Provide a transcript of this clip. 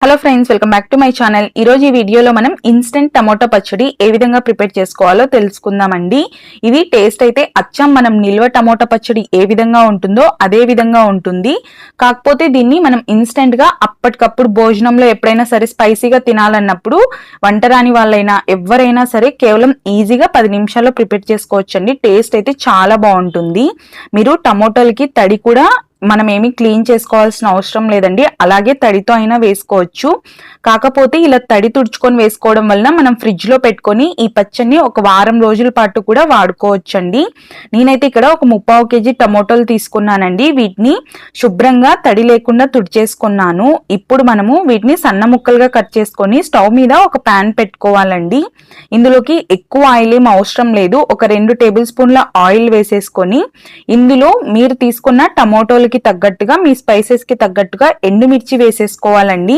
Hello friends, welcome back to my channel. ఈ రోజు ఈ వీడియోలో మనం ఇన్స్టెంట్ టమోటా పచ్చడి ఏ విధంగా ప్రిపేర్ చేసుకోవాలో తెలుసుకుందామండి. ఇది టేస్ట్ అయితే అచ్చం మనం నిల్వ టమోటా పచ్చడి ఏ విధంగా ఉంటుందో అదే విధంగా ఉంటుంది. కాకపోతే దీన్ని మనం ఇన్స్టెంట్ గా అప్పటికప్పుడు భోజనంలో ఎప్పుడైనా సరే స్పైసీగా తినాలన్నప్పుడు వంట రాని వాళ్ళైనా ఎవరైనా సరే కేవలం ఈజీగా 10 నిమిషాల్లో ప్రిపేర్ చేసుకోవచ్చండి. టేస్ట్ అయితే చాలా బాగుంటుంది. మీరు టమోటాలకి తడి కూడా మనం ఏమి క్లీన్ చేసుకోవాల్సిన అవసరం లేదండి. అలాగే తడితో అయినా వేసుకోవచ్చు. కాకపోతే ఇలా తడి తుడుచుకొని వేసుకోవడం వలన మనం ఫ్రిడ్జ్ లో పెట్టుకొని ఈ పచ్చడిని ఒక వారం రోజుల పాటు కూడా వాడుకోవచ్చండి. నేనైతే ఇక్కడ ఒక 3/4 కేజీ టమోటాలు తీసుకున్నానండి. వీటిని శుభ్రంగా తడి లేకుండా తుడిచేసుకున్నాను. ఇప్పుడు మనము వీటిని సన్న ముక్కలుగా కట్ చేసుకొని స్టవ్ మీద ఒక ప్యాన్ పెట్టుకోవాలండి. ఇందులోకి ఎక్కువ ఆయిల్ ఏం అవసరం లేదు. ఒక 2 టేబుల్ స్పూన్ల ఆయిల్ వేసేసుకొని ఇందులో మీరు తీసుకున్న టమోటాలు తగ్గట్టుగా మీ స్పైసెస్ కి తగ్గట్టుగా ఎండుమిర్చి వేసేసుకోవాలండి.